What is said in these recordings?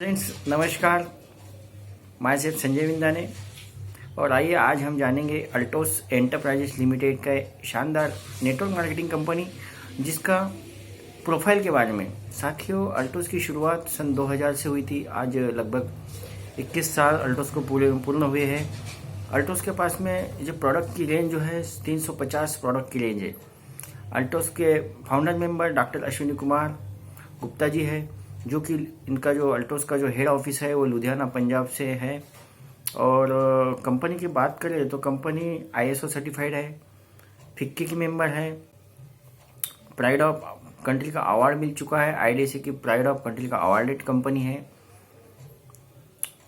Friends नमस्कार। मैं safe Sanjay विंदाने और आइए आज हम जानेंगे अल्टोस एंटरप्राइजेस लिमिटेड का शानदार नेटवर्क मार्केटिंग कंपनी जिसका प्रोफाइल के बारे में। साथियों, अल्टोस की शुरुआत सन 2000 से हुई थी। आज लगभग 21 साल अल्टोस को पूर्ण हुए हैं। अल्टोस के पास में जो प्रोडक्ट की रेंज जो है 350 प्रोडक्ट की रेंज है। अल्टोस के founder member doctor Ashwini Kumar Gupta ji है, जो कि इनका जो अल्टोस का जो हेड ऑफिस है वो लुधियाना पंजाब से है। और कंपनी की बात करें तो कंपनी ISO सर्टिफाइड है, फिक्की की मेंबर है, प्राइड ऑफ कंट्री का अवार्ड मिल चुका है। IDC की प्राइड ऑफ कंट्री का अवार्डेड कंपनी है।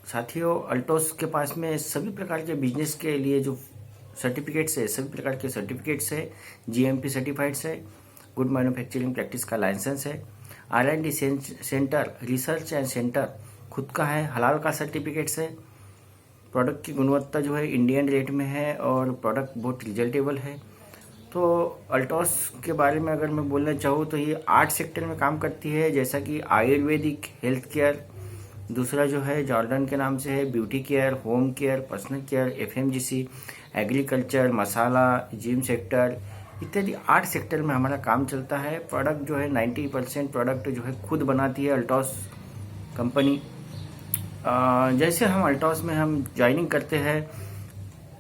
साथियों, अल्टोस के पास में सभी प्रकार के बिजनेस के लिए जो सर्टिफिकेट्स है, सभी प्रकार के सर्टिफिकेट्स है। GMP सर्टिफाइड्स है, गुड मैन्युफैक्चरिंग प्रैक्टिस का लाइसेंस है। R&D centre, research and centre खुद का है, हलाल का सर्टिफिकेट्स है। प्रोडक्ट की गुणवत्ता जो है इंडियन रेट में है और प्रोडक्ट बहुत रिजल्टेबल है। तो अल्टोस के बारे में अगर मैं बोलना चाहूँ तो ये 8 सेक्टर में काम करती है, जैसा कि आयुर्वेदिक, हेल्थ केयर, दूसरा जो है जॉर्डन के नाम से है, beauty care, home care, personal care, FMGC, agriculture, masala, gym sector इत्यादि 8 सेक्टर में हमारा काम चलता है। प्रोडक्ट जो है 90% प्रोडक्ट जो है खुद बनाती है अल्टोस कंपनी। जैसे हम अल्टोस में हम ज्वाइनिंग करते हैं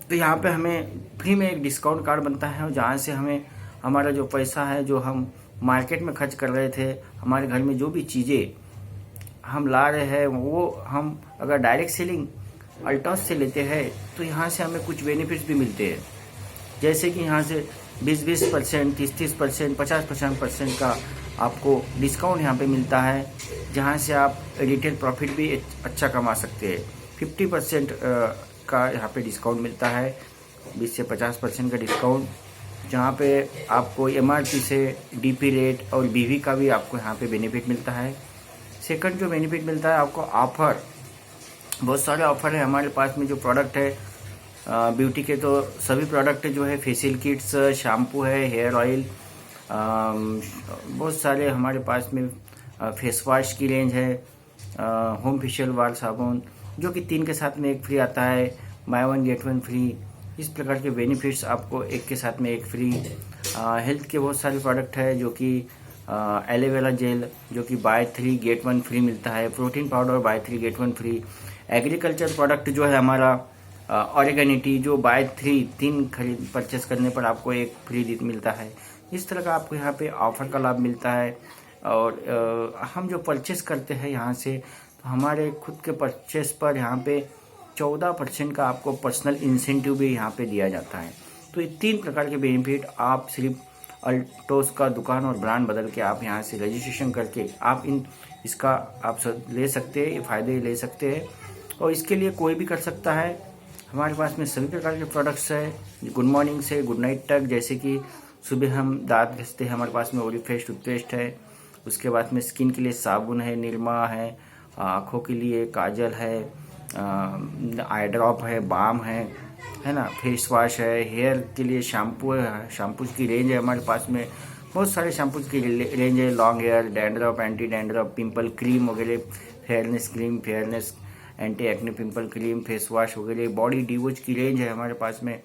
तो यहाँ पे हमें फ्री में एक डिस्काउंट कार्ड बनता है, और जहाँ से हमें हमारा जो पैसा है जो हम मार्केट में खर्च कर रहे थे, हमारे घर में जो भी चीज़ें हम ला रहे हैं वो हम अगर डायरेक्ट सेलिंग अल्टोस से लेते हैं तो यहाँ से हमें कुछ बेनिफिट्स भी मिलते हैं। जैसे कि यहाँ से 20% 30% 50% का आपको डिस्काउंट यहाँ पे मिलता है, जहाँ से आप रिटेल प्रॉफिट भी अच्छा कमा सकते हैं। 50% का यहाँ पे डिस्काउंट मिलता है, 20 से 50% का डिस्काउंट, जहाँ पे आपको MRP से DP रेट और BV का भी आपको यहाँ पे बेनिफिट मिलता है। सेकंड जो बेनिफिट मिलता है आपको ऑफर, बहुत सारे ऑफर है हमारे पास में। जो प्रोडक्ट है ब्यूटी के तो सभी प्रोडक्ट जो है, फेशियल किट्स, शैम्पू है, हेयर ऑयल, बहुत सारे हमारे पास में फेस वॉश की रेंज है, होम फेशियल वाल साबुन जो कि 3 के साथ में 1 फ्री आता है, बाय 1 गेट 1 फ्री। इस प्रकार के बेनिफिट्स आपको 1 के साथ में 1 फ्री। हेल्थ के बहुत सारे प्रोडक्ट है, जो कि एलोवेरा जेल जो कि बाय 3 गेट 1 फ्री मिलता है, protein powder buy 3 get 1 free. Agriculture product जो है हमारा ऑर्गेनिटी, जो बाय 3 खरीद परचेस करने पर आपको 1 फ्री मिलता है। इस तरह का आपको यहाँ पे ऑफर का लाभ मिलता है। और हम जो परचेस करते हैं यहाँ से, तो हमारे खुद के परचेस पर यहाँ पे 14% का आपको पर्सनल इंसेंटिव भी यहाँ पे दिया जाता है। तो ये 3 प्रकार के बेनिफिट आप सिर्फ अल्टोस का दुकान और ब्रांड बदल के आप यहाँ से रजिस्ट्रेशन करके आप इसका आप ले सकते हैं, ये फ़ायदे ले सकते हैं। और इसके लिए कोई भी कर सकता है। हमारे पास में सभी प्रकार के प्रोडक्ट्स है, गुड मॉर्निंग से गुड नाइट तक। जैसे कि सुबह हम दांत घिसते हैं, हमारे पास में ओरिफ्रेश टूथपेस्ट है। उसके बाद में स्किन के लिए साबुन है, निरमा है, आँखों के लिए काजल है, आई ड्रॉप है, बाम है ना, फेस वॉश है, हेयर के लिए शैम्पू है, शैम्पूज की रेंज है हमारे पास में। बहुत सारे शैम्पूज की रेंज है, long hair, dandruff, anti dandruff, pimple cream वगैरह, fairness cream, fairness anti acne pimple cream, face wash वगैरह, बॉडी डिवोज की रेंज है हमारे पास में।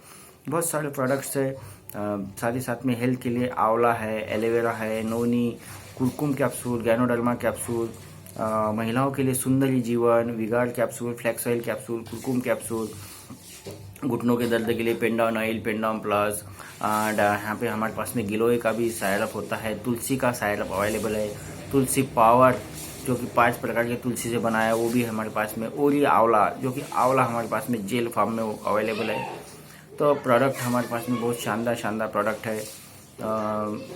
बहुत सारे प्रोडक्ट्स है। साथ ही साथ में हेल्थ के लिए आंवला है, एलोवेरा है, नोनी, कुरकुम कैप्सूल, गैनोडर्मा कैप्सूल, महिलाओं के लिए सुंदरी जीवन, विगार्ड कैप्सूल, फ्लैक्स ऑयल कैप्सूल, कुरकुम कैप्सूल, घुटनों के दर्द के लिए पेंडाउन ऑयल, पेंडाउन प्लस। यहाँ पे हमारे पास में गिलोय का भी सायरप होता है, तुलसी का सायरप अवेलेबल है, तुलसी पावर जो कि 5 प्रकार के तुलसी से बनाया है वो भी हमारे पास में, ओरी आंवला जो कि आंवला हमारे पास में जेल फॉर्म में अवेलेबल है। तो प्रोडक्ट हमारे पास में बहुत शानदार प्रोडक्ट है,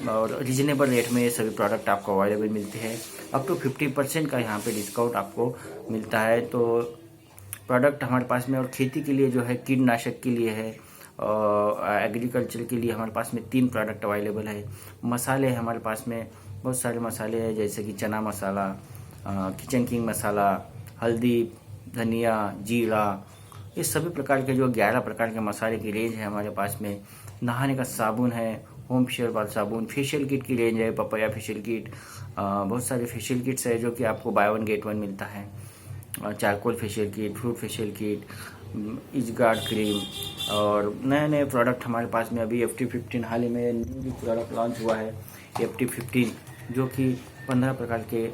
और रिजनेबल रेट में ये सभी प्रोडक्ट आपको अवेलेबल मिलते हैं। अप टू 50% का यहाँ पे डिस्काउंट आपको मिलता है। तो प्रोडक्ट हमारे पास में, और खेती के लिए जो है कीटनाशक के लिए है, और एग्रीकल्चर के लिए हमारे पास में 3 प्रोडक्ट अवेलेबल है। मसाले हमारे पास में बहुत सारे मसाले हैं, जैसे कि चना मसाला, किचन किंग मसाला, हल्दी, धनिया, जीरा, ये सभी प्रकार के जो 11 प्रकार के मसाले की रेंज है हमारे पास में। नहाने का साबुन है, होम फेशियल वाला साबुन, फेशियल किट की रेंज है, पपाया फेशियल किट, बहुत सारे फेशियल किट्स है जो कि आपको बाय 1 गेट 1 मिलता है। Charcoal facial kit, fruit facial kit, is guard cream, और नए नए प्रोडक्ट हमारे पास में अभी FT15 हाल ही में न्यू प्रोडक्ट लॉन्च हुआ है FT15, जो कि 15 प्रकार के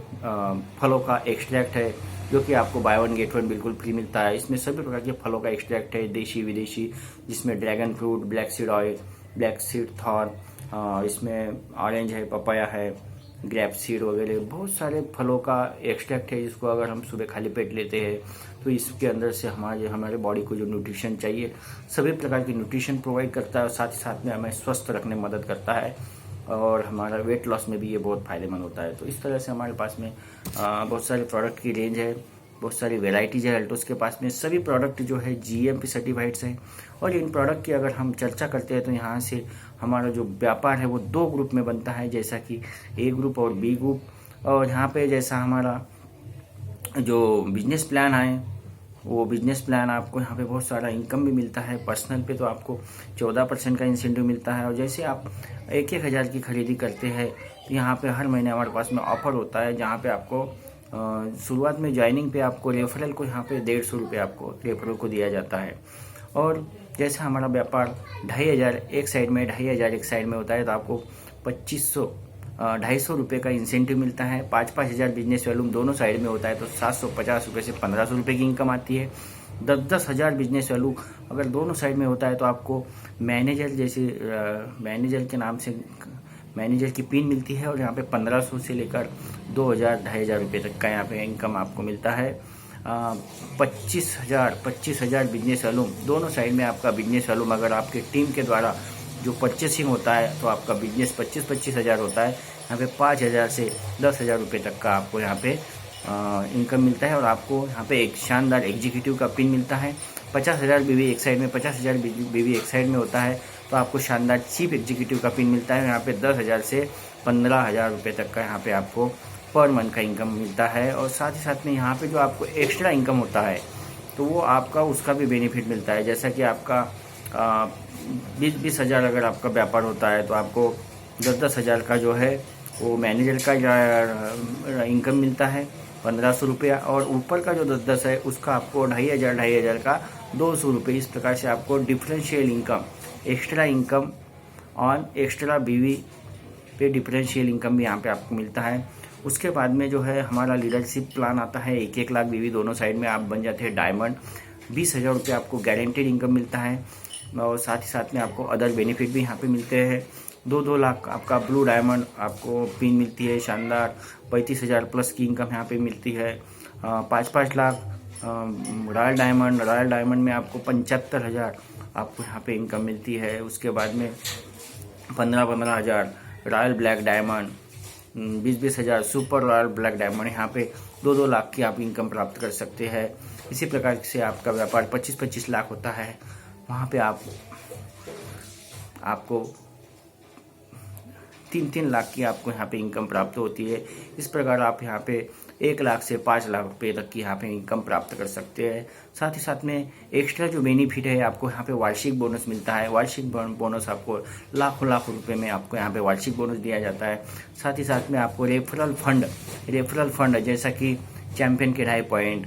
फलों का एक्सट्रैक्ट है, जो कि आपको बाय वन गेट वन बिल्कुल फ्री मिलता है। इसमें सभी प्रकार के फलों का एक्सट्रैक्ट है, देशी विदेशी, जिसमें dragon fruit, black seed oil, black seed thorn, इसमें ऑरेंज है, पपाया है, ग्रेप सीड वगैरह बहुत सारे फलों का एक्सट्रैक्ट है, जिसको अगर हम सुबह खाली पेट लेते हैं तो इसके अंदर से हमारे बॉडी को जो न्यूट्रिशन चाहिए सभी प्रकार की न्यूट्रिशन प्रोवाइड करता है, और साथ ही साथ में हमें स्वस्थ रखने में मदद करता है, और हमारा वेट लॉस में भी ये बहुत फ़ायदेमंद होता है। तो इस तरह से हमारे पास में बहुत सारे प्रोडक्ट की रेंज है, बहुत सारी वेराइटीज़ है अल्टोस के पास में। सभी प्रोडक्ट जो है GMP सर्टिफाइड्स हैं, और इन प्रोडक्ट की अगर हम चर्चा करते हैं तो यहाँ से हमारा जो व्यापार है वो 2 ग्रुप में बनता है, जैसा कि A ग्रुप और B ग्रुप। और यहाँ पे जैसा हमारा जो बिजनेस प्लान है वो बिजनेस प्लान आपको यहाँ पे बहुत सारा इनकम भी मिलता है। पर्सनल पे तो आपको 14% का इंसेंटिव मिलता है, और जैसे आप 1-1 हज़ार की खरीदी करते हैं तो यहाँ पे हर महीने हमारे पास में ऑफर होता है, जहाँ पे आपको शुरुआत में ज्वाइनिंग पे आपको रेफरल को यहाँ पे 150 रुपये आपको रेफरल को दिया जाता है। और जैसे हमारा व्यापार 2,500 एक साइड में, 2,500 एक साइड में होता है, तो आपको 2,500 रुपये का इंसेंटिव मिलता है। 5-5 हज़ार बिजनेस वॉल्यूम दोनों साइड में होता है तो 750 रुपये से 1,500 रुपये की इनकम आती है। 10-10 हज़ार बिजनेस वैल्यू अगर दोनों साइड में होता है तो आपको मैनेजर जैसे मैनेजर के नाम से मैनेजर की पिन मिलती है, और यहाँ पे 1,500 से लेकर 2,000-2,500 रुपये तक का यहाँ पे इनकम आपको मिलता है। 25,000 बिजनेस वॉल्यूम दोनों साइड में आपका बिजनेस वॉल्यूम अगर आपके टीम के द्वारा जो परचेसिंग होता है तो आपका बिजनेस 25-25 हज़ार होता है। यहाँ पे 5,000 से 10,000 रुपये तक का आपको यहाँ पे इनकम मिलता है, और आपको यहाँ पे एक शानदार एग्जीक्यूटिव का पिन मिलता है। 50,000 बीवी एक साइड में, 50,000 बीवी एक साइड में होता है तो आपको शानदार चीफ एग्जीक्यूटिव का पिन मिलता है। यहाँ पे 10,000 से 15,000 रुपये तक का यहाँ पे आपको पर मंथ का इनकम मिलता है। और साथ ही साथ में यहाँ पे जो आपको एक्स्ट्रा इनकम होता है तो वो आपका उसका भी बेनिफिट मिलता है, जैसा कि आपका 20-20 हज़ार अगर आपका व्यापार होता है तो आपको 10-10 हज़ार का जो है वो मैनेजर का इनकम मिलता है 1,500 रुपया, और ऊपर का जो 10-10 है उसका आपको 2,500 का 200 रुपये। इस प्रकार से आपको differential income, extra income on extra बीवी पे डिफरेंशियल इनकम भी यहाँ पे आपको मिलता है। उसके बाद में जो है हमारा लीडरशिप प्लान आता है, 1-1 लाख बीवी दोनों साइड में आप बन जाते हैं डायमंड। 20,000 रुपये आपको गारंटेड इनकम मिलता है, और साथ ही साथ में आपको अदर बेनिफिट भी यहाँ पे मिलते हैं। 2-2 लाख आपका ब्लू डायमंड आपको पिन मिलती है शानदार। 35,000 प्लस की इनकम यहाँ पे मिलती है। 5-5 लाख रॉयल डायमंड में आपको 75,000 आपको यहाँ पे इनकम मिलती है। उसके बाद में 15-15 हज़ार रॉयल ब्लैक डायमंड, 20-20 हज़ार सुपर रॉयल ब्लैक डायमंड, यहाँ पे 2-2 लाख की आप इनकम प्राप्त कर सकते हैं। इसी प्रकार से आपका व्यापार 25-25 लाख होता है, वहाँ पे आपको 3-3 लाख की आपको यहाँ पे इनकम प्राप्त होती है। इस प्रकार आप यहाँ पे 1 लाख से 5 लाख रुपए तक की यहाँ पे इनकम प्राप्त कर सकते हैं। साथ ही साथ में एक्स्ट्रा जो बेनिफिट है आपको यहाँ पे वार्षिक बोनस मिलता है। वार्षिक बोनस आपको लाखों रुपए में आपको यहाँ पे वार्षिक बोनस दिया जाता है। साथ ही साथ में आपको रेफरल फंड जैसा कि चैंपियन के 2.5 पॉइंट,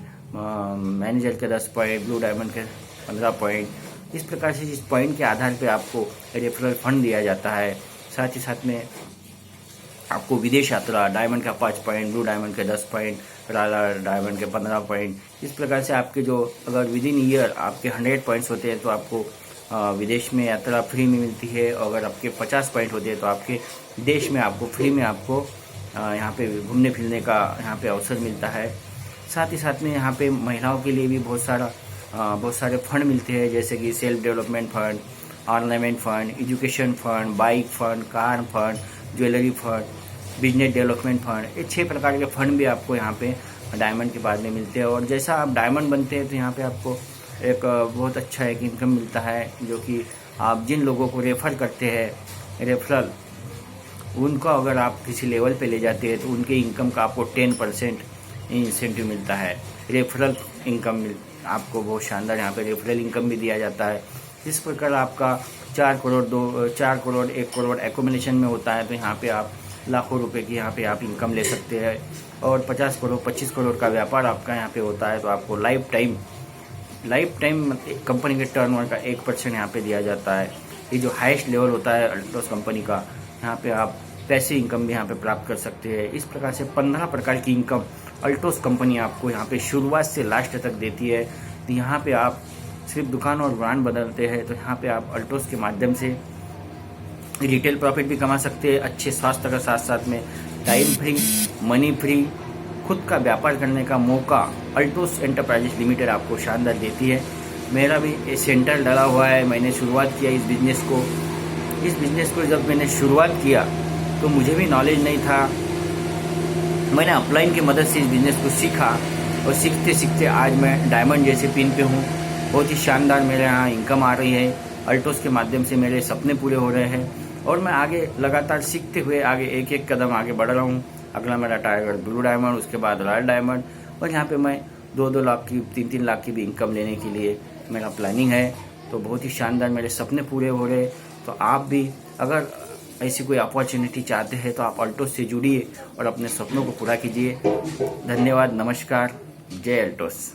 मैनेजर के 10 पॉइंट, ब्लू डायमंड के 15 पॉइंट, इस प्रकार से इस पॉइंट के आधार पे आपको रेफरल फंड दिया जाता है। साथ ही साथ में आपको विदेश यात्रा, डायमंड का 5 पॉइंट, ब्लू डायमंड के 10 पॉइंट, रॉयल डायमंड के 15 पॉइंट, इस प्रकार से आपके जो अगर विद इन ईयर आपके 100 पॉइंट्स होते हैं तो आपको विदेश में यात्रा फ्री में मिलती है। अगर आपके 50 पॉइंट होते हैं तो आपके देश में आपको फ्री में आपको यहाँ पे घूमने फिरने का यहाँ पे अवसर मिलता है। साथ ही साथ में यहाँ पे महिलाओं के लिए भी बहुत सारे फंड मिलते हैं, जैसे कि self development fund, ornament fund, education fund, bike fund, car fund, jewellery fund, business development fund. ये 6 प्रकार के फंड भी आपको यहाँ पे डायमंड के बाद में मिलते हैं। और जैसा आप डायमंड बनते हैं तो यहाँ पे आपको एक बहुत अच्छा एक इनकम मिलता है, जो कि आप जिन लोगों को रेफर करते हैं रेफरल, उनको अगर आप किसी लेवल पे ले जाते हैं तो उनके इनकम का आपको 10% इंसेंटिव मिलता है। रेफरल इनकम आपको बहुत शानदार यहाँ पे रेफरल इनकम भी दिया जाता है। इस प्रकार आपका 4 करोड़ 1 करोड़ एक्यूमुलेशन में होता है तो यहाँ पे आप लाखों रुपए की यहाँ पे आप इनकम ले सकते हैं। और 50 करोड़ 25 करोड़ का व्यापार आपका यहाँ पे होता है तो आपको लाइफ टाइम कंपनी के टर्नओवर का 1% यहाँ पे दिया जाता है। ये जो हाईएस्ट लेवल होता है अल्टोस कंपनी का, यहाँ पे आप पैसे इनकम भी यहाँ पे प्राप्त कर सकते हैं। इस प्रकार से 15 प्रकार की इनकम अल्टोस कंपनी आपको यहाँ पे शुरुआत से लास्ट तक देती है। तो यहाँ पे आप सिर्फ दुकान और ब्रांड बदलते हैं तो यहाँ पे आप अल्टोस के माध्यम से रिटेल प्रॉफिट भी कमा सकते हैं, अच्छे स्वास्थ्य का साथ साथ में टाइम फ्री, मनी फ्री, खुद का व्यापार करने का मौका अल्टोस एंटरप्राइजेस लिमिटेड आपको शानदार देती है। मेरा भी सेंटर डला हुआ है, मैंने शुरुआत किया इस बिज़नेस को जब मैंने शुरुआत किया तो मुझे भी नॉलेज नहीं था। मैंने अपलाइन की मदद से इस बिज़नेस को सीखा और सीखते सीखते आज मैं डायमंड जैसे पिन पे हूँ। बहुत ही शानदार मेरे यहाँ इनकम आ रही है। अल्टोस के माध्यम से मेरे सपने पूरे हो रहे हैं और मैं आगे लगातार सीखते हुए आगे एक एक कदम आगे बढ़ रहा हूँ। अगला मेरा टारगेट ब्लू डायमंड, उसके बाद रॉयल डायमंड, और यहाँ पे मैं 2-2 लाख की 3-3 लाख की भी इनकम लेने के लिए मेरा प्लानिंग है। तो बहुत ही शानदार मेरे सपने पूरे हो रहे। तो आप भी अगर ऐसी कोई अपॉर्चुनिटी चाहते हैं तो आप अल्टोस से जुड़िए और अपने सपनों को पूरा कीजिए। धन्यवाद, नमस्कार, जय अल्टोस।